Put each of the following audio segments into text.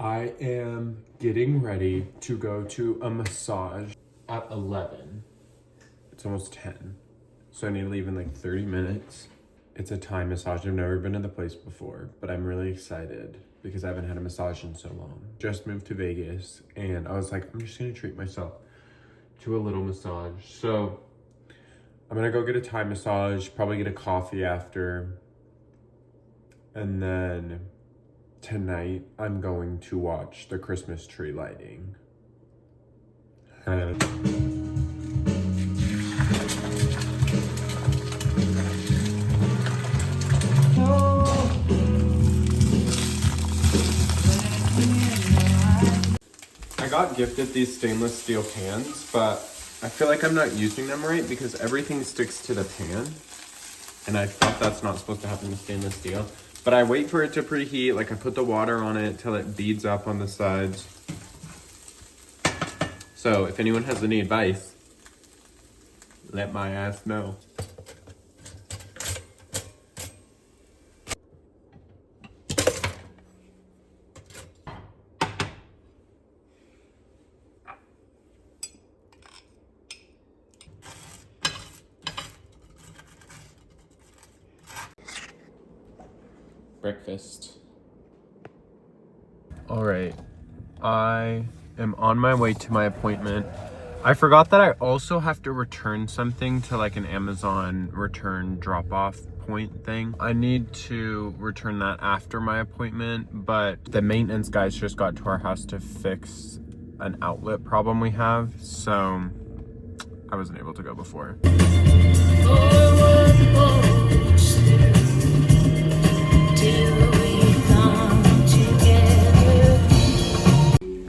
I am getting ready to go to a massage at 11. It's almost 10. So I need to leave in like 30 minutes. It's a Thai massage. I've never been to the place before, but I'm really excited because I haven't had a massage in so long. Just moved to Vegas and I was like, I'm just gonna treat myself to a little massage. So I'm gonna go get a Thai massage, probably get a coffee after. And then tonight I'm going to watch the Christmas tree lighting. I got gifted these stainless steel pans, but I feel like I'm not using them right because everything sticks to the pan. And I thought that's not supposed to happen with stainless steel. But I wait for it to preheat, like I put the water on it till it beads up on the sides. So if anyone has any advice, let my ass know. Breakfast. All right, I am on my way to my appointment. I forgot that I also have to return something to like an Amazon return drop-off point thing. I need to return that after my appointment, but the maintenance guys just got to our house to fix an outlet problem we have, so I wasn't able to go before.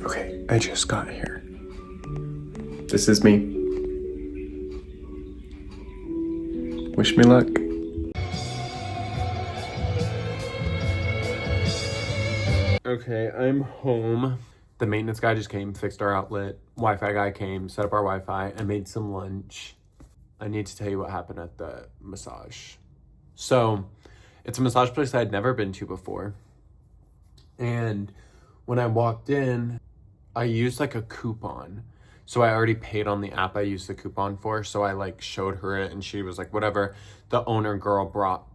Okay, I just got here. This is me. Wish me luck. Okay, I'm home. The maintenance guy just came, fixed our outlet. Wi-Fi guy came, set up our Wi-Fi. I made some lunch. I need to tell you what happened at the massage. So, it's a massage place I'd never been to before. And when I walked in, I used like a coupon. So I already paid on the app I used the coupon for. So I like showed her it and she was like, whatever. The owner girl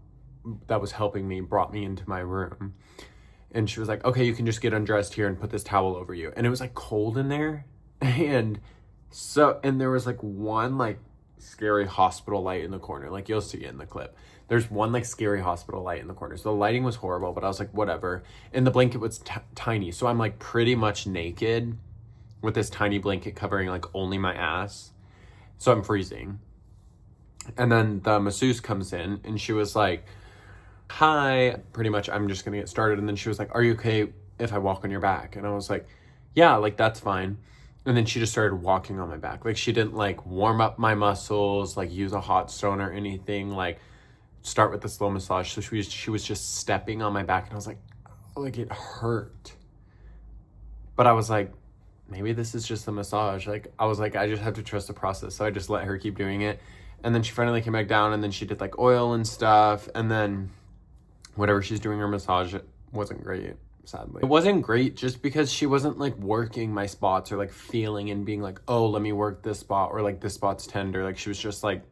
that was helping me brought me into my room. And she was like, okay, you can just get undressed here and put this towel over you. And it was like cold in there. And there was like one like scary hospital light in the corner. Like you'll see it in the clip. There's one like scary hospital light in the corner. So the lighting was horrible, but I was like, whatever. And the blanket was tiny. So I'm like pretty much naked with this tiny blanket covering like only my ass. So I'm freezing. And then the masseuse comes in and she was like, hi, pretty much I'm just gonna get started. And then she was like, are you okay if I walk on your back? And I was like, yeah, like that's fine. And then she just started walking on my back. Like she didn't like warm up my muscles, like use a hot stone or anything, like start with the slow massage. So she was just stepping on my back and I was like, oh, like it hurt. But I was like, maybe this is just a massage. Like I was like, I just have to trust the process. So I just let her keep doing it. And then she finally came back down and then she did like oil and stuff. And then whatever she's doing her massage, it wasn't great, sadly. It wasn't great just because she wasn't like working my spots or like feeling and being like, oh, let me work this spot or like this spot's tender. Like she was just like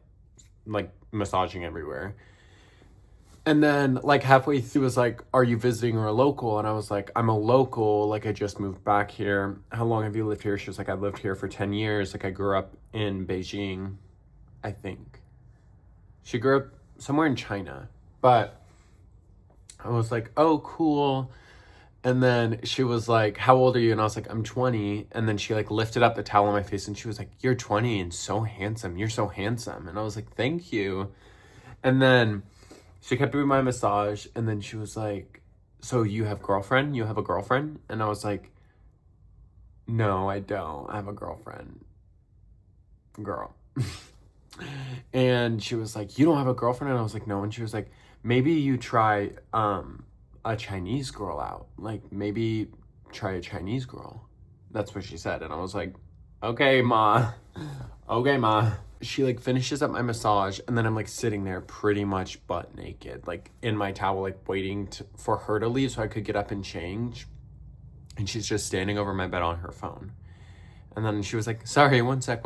massaging everywhere. And then like halfway through was like, are you visiting or a local? And I was like, I'm a local. Like I just moved back here. How long have you lived here? She was like, I've lived here for 10 years. Like I grew up in Beijing, I think. She grew up somewhere in China, but I was like, oh, cool. And then she was like, how old are you? And I was like, I'm 20. And then she like lifted up the towel on my face and she was like, you're 20 and so handsome. You're so handsome. And I was like, thank you. And then She kept doing my massage, and then she was like, so you have girlfriend? You have a girlfriend? And I was like, no, I don't. I have a girlfriend. Girl. And she was like, you don't have a girlfriend? And I was like, no. And she was like, maybe you try a Chinese girl out. Like, maybe try a Chinese girl. That's what she said. And I was like, okay, ma. Okay, ma. She like finishes up my massage, and then I'm like sitting there pretty much butt naked, like in my towel, like waiting for her to leave so I could get up and change. And she's just standing over my bed on her phone. And then she was like, sorry, one sec.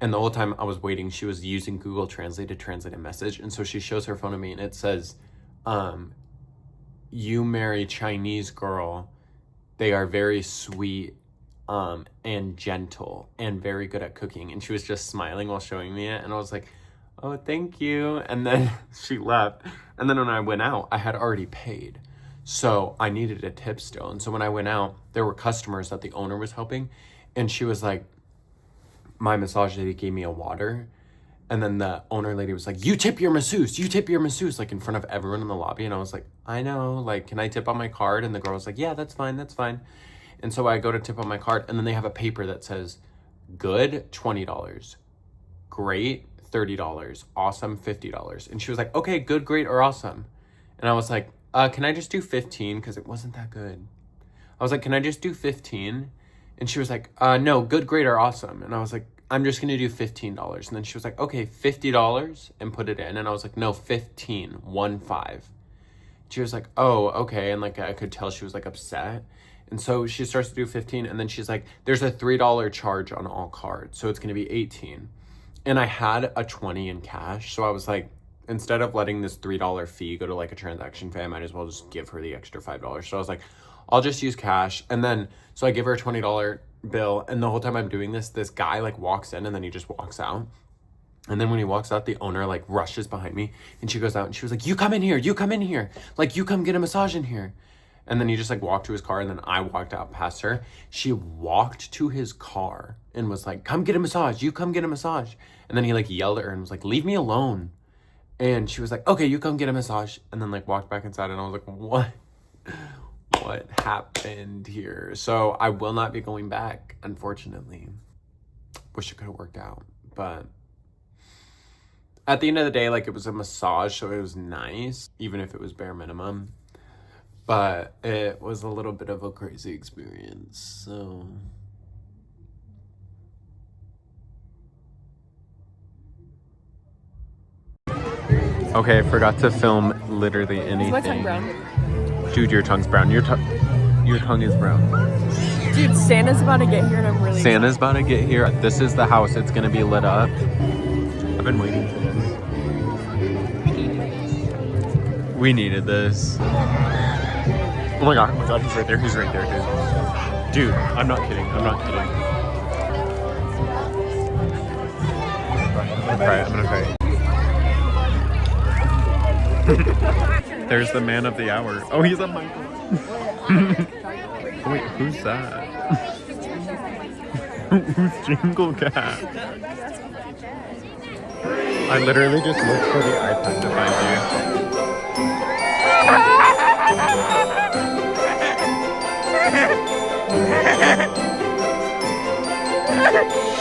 And the whole time I was waiting, she was using Google Translate to translate a message. And so she shows her phone to me, and it says, you marry Chinese girl. They are very sweet and gentle and very good at cooking. And she was just smiling while showing me it. And I was like, oh, thank you. And then she left. And then when I went out, I had already paid. So I needed a tip still. And so when I went out, there were customers that the owner was helping. And she was like, my massage lady gave me a water. And then the owner lady was like, you tip your masseuse, like in front of everyone in the lobby. And I was like, I know, like, can I tip on my card? And the girl was like, yeah, that's fine. And so I go to tip on my card, and then they have a paper that says, good, $20, great, $30, awesome, $50. And she was like, okay, good, great, or awesome. And I was like, can I just do 15? Because it wasn't that good. I was like, can I just do 15? And she was like, no, good, great, or awesome. And I was like, I'm just going to do $15. And then she was like, okay, $50, and put it in. And I was like, no, 15, 1-5. She was like, oh, okay. And like, I could tell she was like upset. And so she starts to do 15, and then she's like, there's a $3 charge on all cards, so it's going to be 18. And I had a 20 in cash, so I was like, instead of letting this $3 fee go to like a transaction fee, I might as well just give her the extra $5. So I was like, I'll just use cash. And then, so I give her a $20 bill, and the whole time I'm doing this guy like walks in, and then he just walks out. And then when he walks out, the owner like rushes behind me, and she goes out, and she was like, you come in here. Like, you come get a massage in here. And then he just like walked to his car, and then I walked out past her. She walked to his car and was like, come get a massage. You come get a massage. And then he like yelled at her and was like, leave me alone. And she was like, okay, you come get a massage. And then like walked back inside, and I was like, what happened here? So I will not be going back, unfortunately. Wish it could have worked out. But at the end of the day, like, it was a massage, so it was nice, even if it was bare minimum. But it was a little bit of a crazy experience, so. Okay, I forgot to film literally anything. Is my tongue brown? Dude, your tongue's brown. Your tongue is brown. Dude, Santa's about to get here, and I'm really Santa's about to get here. This is the house. It's gonna be lit up. I've been waiting for this. We needed this. Oh my god, he's right there, dude. Dude, I'm not kidding. I'm gonna cry. There's the man of the hour. Oh, he's a Michael. Wait, who's that? Who's Jingle Cat? I literally just looked for the iPad to find you.